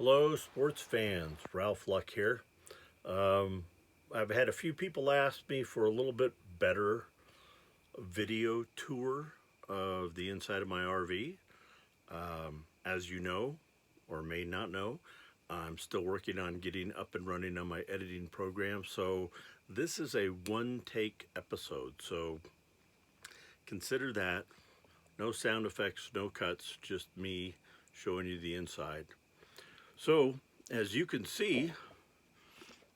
Hello, sports fans. Ralph Luck here. Um, I've had a few people ask me for a little bit better video tour of the inside of my RV. As you know, or may not know, I'm still working on getting up and running on my editing program. So this is a one take episode. So consider that. No sound effects, no cuts, just me showing you the inside. So, as you can see,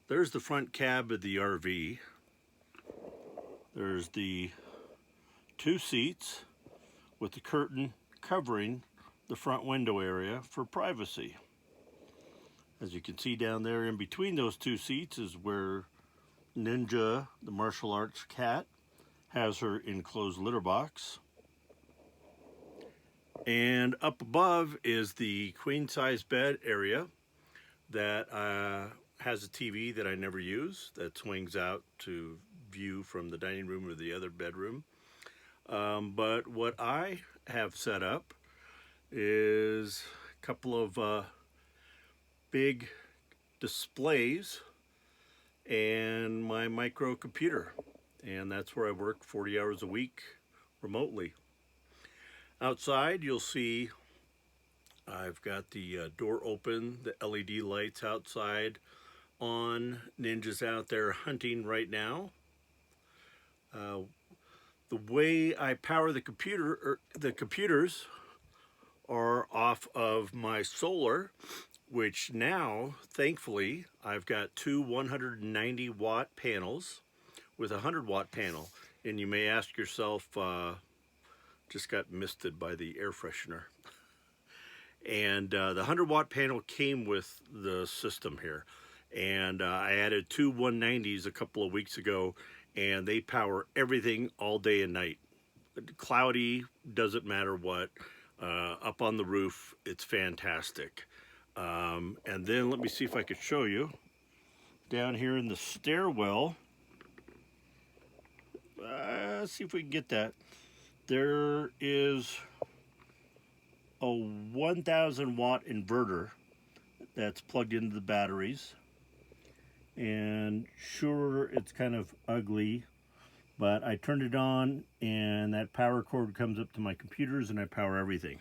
there's the front cab of the RV. There's the two seats with the curtain covering the front window area for privacy. As you can see down there in between those two seats is where Ninja, the martial arts cat, has her enclosed litter box. And up above is the queen size bed area that has a TV that I never use that swings out to view from the dining room or the other bedroom. But what I have set up is a couple of big displays and my microcomputer. And that's where I work 40 hours a week remotely. Outside, you'll see I've got the door open, the LED lights outside on. Ninja's out there hunting right now. The way I power the computers are off of my solar, which now, thankfully, I've got two 190 watt panels with a 100 watt panel. And you may ask yourself, just got misted by the air freshener. And the 100 watt panel came with the system here. And I added two 190s a couple of weeks ago, and they power everything all day and night. Cloudy, doesn't matter what. Up on the roof, it's fantastic. And then let me see if I could show you. Down here in the stairwell, let's see if we can get that. There is a 1,000 watt inverter that's plugged into the batteries. And sure, it's kind of ugly, but I turned it on and that power cord comes up to my computers and I power everything.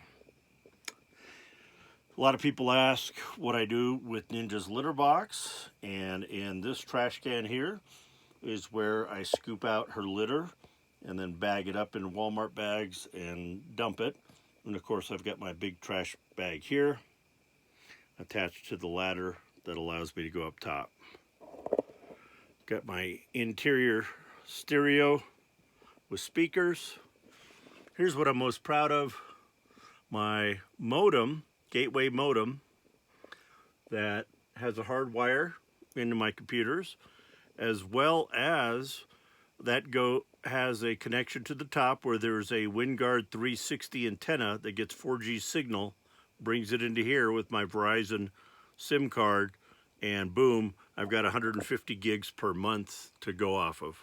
A lot of people ask what I do with Ninja's litter box, and in this trash can here is where I scoop out her litter and then bag it up in Walmart bags and dump it. And of course, I've got my big trash bag here attached to the ladder that allows me to go up top. Got my interior stereo with speakers. Here's what I'm most proud of. My modem, gateway modem, that has a hard wire into my computers, as well as that has a connection to the top where there's a WinGuard 360 antenna that gets 4G signal, brings it into here with my Verizon SIM card, and boom, I've got 150 gigs per month to go off of.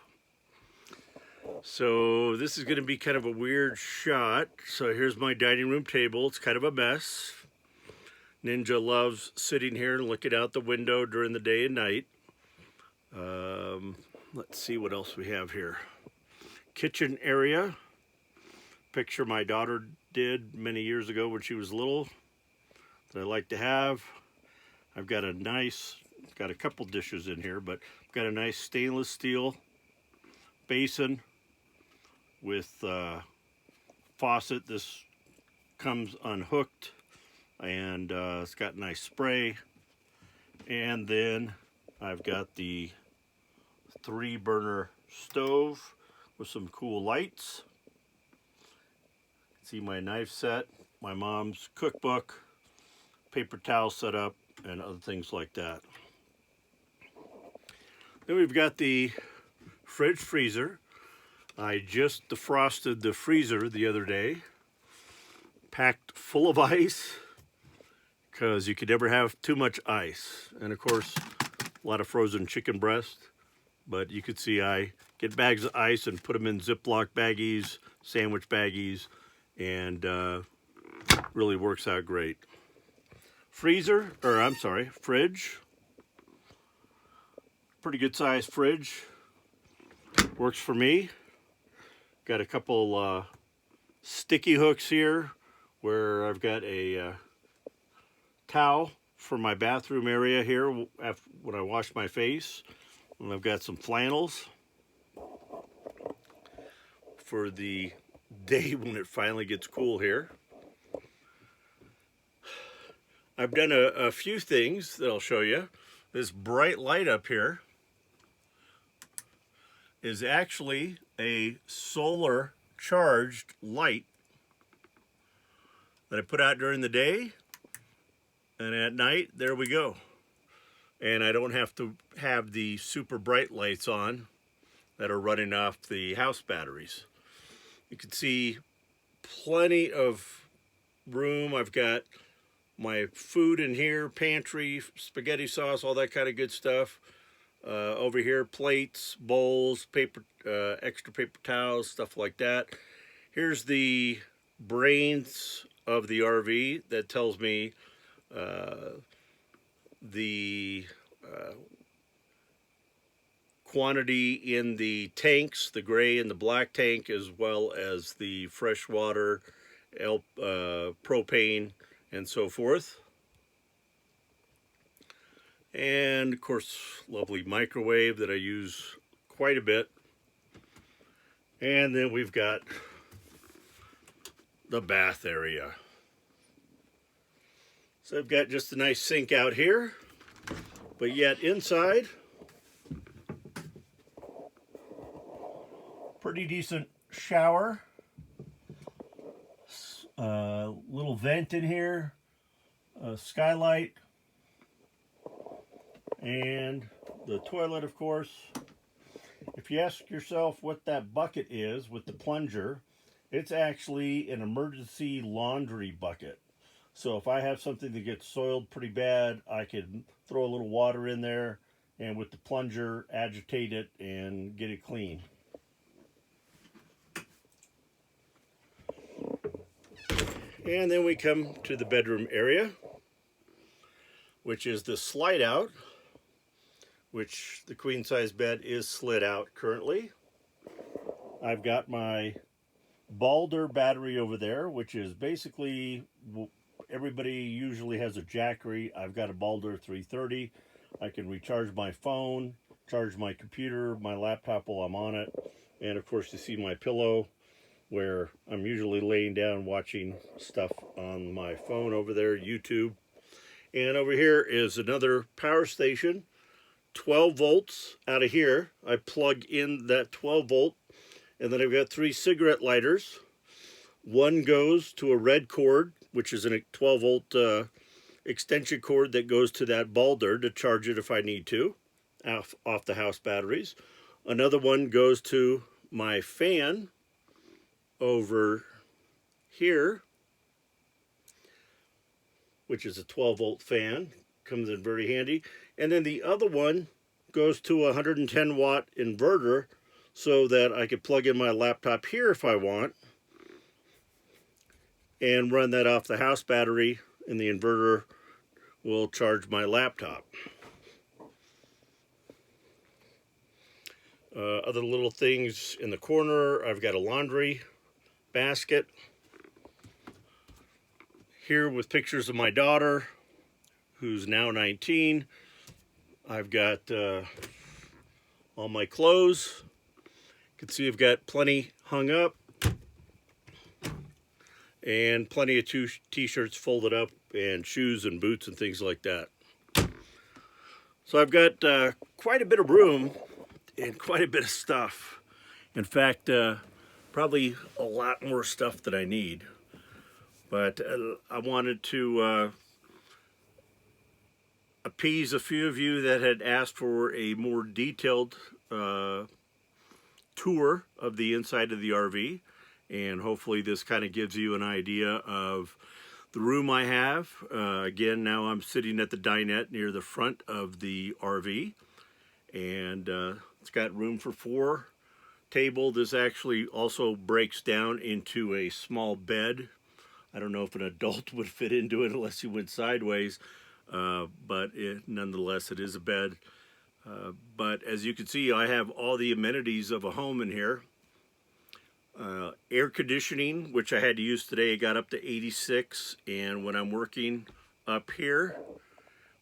So this is going to be kind of a weird shot. So here's my dining room table. It's kind of a mess. Ninja loves sitting here and looking out the window during the day and night. Let's see what else we have here. Kitchen area. Picture my daughter did many years ago when she was little that I like to have. I've got a couple dishes in here, but I've got a nice stainless steel basin with faucet. This comes unhooked, and it's got nice spray. And then I've got the 3-burner stove with some cool lights. See my knife set, my mom's cookbook, paper towel set up, and other things like that. Then we've got the fridge freezer. I just defrosted the freezer the other day, packed full of ice, because you could never have too much ice. And of course, a lot of frozen chicken breast. But you could see I get bags of ice and put them in Ziploc baggies, sandwich baggies, and really works out great. freezer, or I'm sorry, fridge. Pretty good sized fridge. Works for me. Got a couple sticky hooks here where I've got a towel for my bathroom area here when I wash my face. And I've got some flannels for the day when it finally gets cool here. I've done a few things that I'll show you. This bright light up here is actually a solar charged light that I put out during the day, and at night there we go. And I don't have to have the super bright lights on that are running off the house batteries. You can see plenty of room. I've got my food in here, pantry, spaghetti sauce, all that kind of good stuff. Over here, plates, bowls, paper, extra paper towels, stuff like that. Here's the brains of the RV that tells me the quantity in the tanks, the gray and the black tank, as well as the fresh water, propane, and so forth. And of course, lovely microwave that I use quite a bit. And then we've got the bath area. So I've got just a nice sink out here, but yet inside, pretty decent shower. Little vent in here, a skylight, and the toilet, of course. If you ask yourself what that bucket is with the plunger, it's actually an emergency laundry bucket. So if I have something that gets soiled pretty bad, I can throw a little water in there and with the plunger agitate it and get it clean. And then we come to the bedroom area, which is the slide out, which the queen size bed is slid out currently. I've got my Balder battery over there, which is basically, everybody usually has a Jackery. I've got a Balder 330. I can recharge my phone, charge my computer, my laptop while I'm on it. And of course you see my pillow where I'm usually laying down watching stuff on my phone over there, YouTube. And over here is another power station, 12 volts out of here. I plug in that 12 volt, and then I've got 3 cigarette lighters. One goes to a red cord, which is a 12 volt extension cord that goes to that Balder to charge it if I need to, off the house batteries. Another one goes to my fan over here, which is a 12 volt fan, comes in very handy. And then the other one goes to a 110 watt inverter so that I could plug in my laptop here if I want and run that off the house battery, and the inverter will charge my laptop. Other little things in the corner, I've got a laundry basket here with pictures of my daughter, who's now 19. I've got all my clothes. You can see I've got plenty hung up and plenty of t-shirts folded up and shoes and boots and things like that. So I've got quite a bit of room and quite a bit of stuff. In fact, probably a lot more stuff than I need. But I wanted to appease a few of you that had asked for a more detailed tour of the inside of the RV. And hopefully this kind of gives you an idea of the room I have. Again, now I'm sitting at the dinette near the front of the RV. And it's got room for 4 table. This actually also breaks down into a small bed I don't know if an adult would fit into it unless you went sideways, but nonetheless, it is a bed. But as you can see, I have all the amenities of a home in here. Air conditioning, which I had to use today, got up to 86, and when I'm working up here,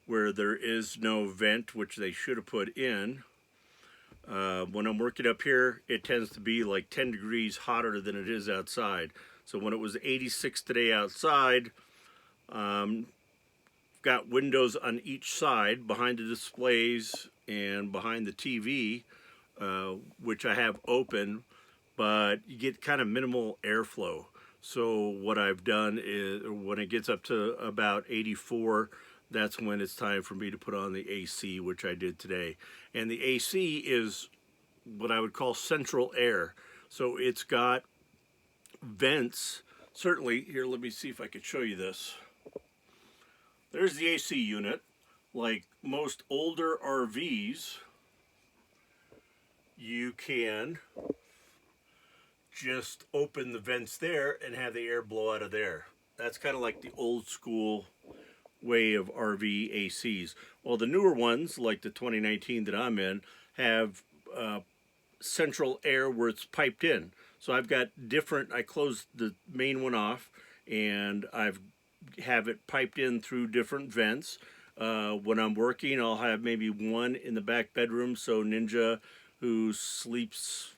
where there is no vent, which they should have put in, when I'm working up here, it tends to be like 10 degrees hotter than it is outside. So when it was 86 today outside, got windows on each side behind the displays and behind the TV, which I have open, but you get kind of minimal airflow. So what I've done is when it gets up to about 84, that's when it's time for me to put on the AC, which I did today. And the AC is what I would call central air. So it's got vents. Certainly, here, let me see if I could show you this. There's the AC unit. Like most older RVs, you can just open the vents there and have the air blow out of there. That's kind of like the old school way of RV ACs. Well, the newer ones, like the 2019 that I'm in, have central air where it's piped in. So I've got different, I closed the main one off and have it piped in through different vents. When I'm working, I'll have maybe one in the back bedroom, so Ninja, who sleeps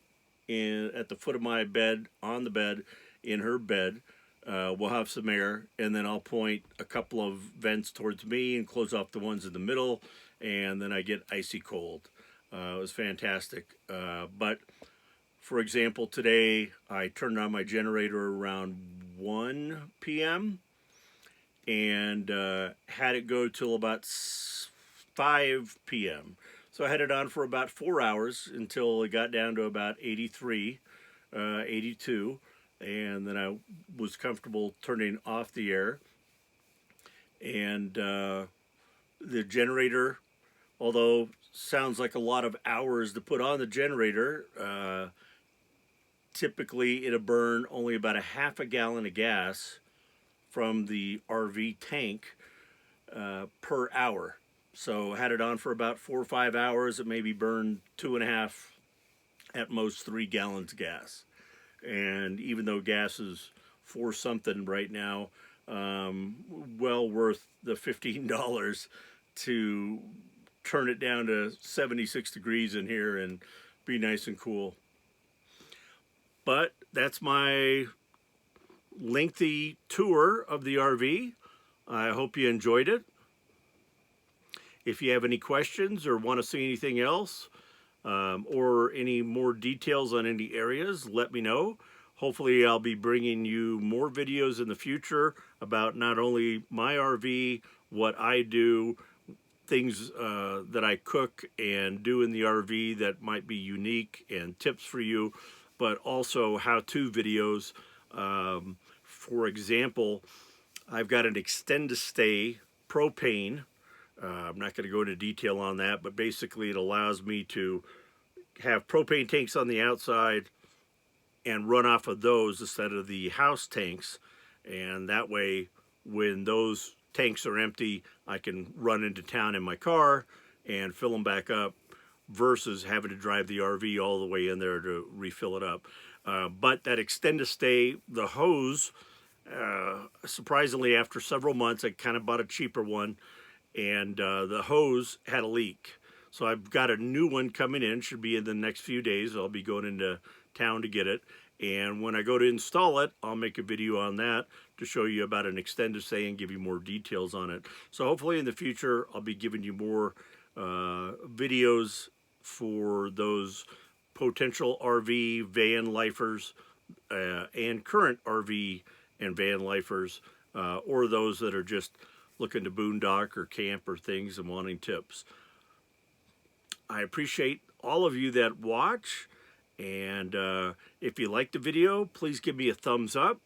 at the foot of my bed, on the bed, in her bed, will have some air, and then I'll point a couple of vents towards me and close off the ones in the middle, and then I get icy cold. It was fantastic. But for example, today I turned on my generator around 1 p.m. and had it go till about 5 p.m. So I had it on for about 4 hours until it got down to about 83, 82, and then I was comfortable turning off the air. And the generator, although sounds like a lot of hours to put on the generator, typically it'll burn only about a half a gallon of gas from the RV tank per hour. So had it on for about 4 or 5 hours, it maybe burned 2.5, at most 3 gallons of gas. And even though gas is 4 something right now, well worth the $15 to turn it down to 76 degrees in here and be nice and cool. But that's my lengthy tour of the RV. I hope you enjoyed it. If you have any questions or want to see anything else, or any more details on any areas, let me know. Hopefully I'll be bringing you more videos in the future about not only my RV, what I do, things that I cook and do in the RV that might be unique, and tips for you, but also how-to videos. For example, I've got an extend-to-stay propane. I'm not going to go into detail on that, but basically it allows me to have propane tanks on the outside and run off of those instead of the house tanks. And that way, when those tanks are empty, I can run into town in my car and fill them back up versus having to drive the RV all the way in there to refill it up. But that extend-to-stay, the hose, surprisingly after several months, I kind of bought a cheaper one, and the hose had a leak. So I've got a new one coming in, should be in the next few days. I'll be going into town to get it. And when I go to install it, I'll make a video on that to show you about an extend-to-stay and give you more details on it. So hopefully in the future, I'll be giving you more videos for those potential RV van lifers and current RV and van lifers, or those that are just looking to boondock or camp or things and wanting tips. I appreciate all of you that watch, and if you like the video, please give me a thumbs up.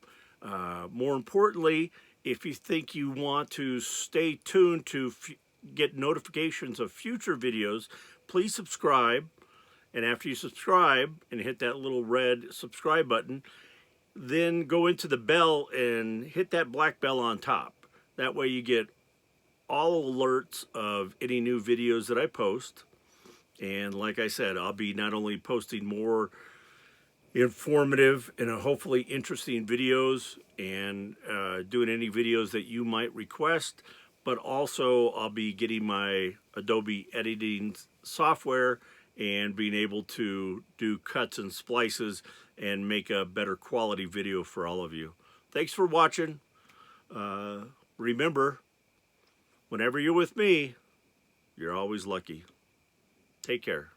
More importantly, if you think you want to stay tuned to get notifications of future videos, please subscribe. And after you subscribe and hit that little red subscribe button, then go into the bell and hit that black bell on top. That way you get all alerts of any new videos that I post. And like I said, I'll be not only posting more informative and hopefully interesting videos and doing any videos that you might request, but also I'll be getting my Adobe editing software and being able to do cuts and splices and make a better quality video for all of you. Thanks for watching. Remember, whenever you're with me, you're always lucky. Take care.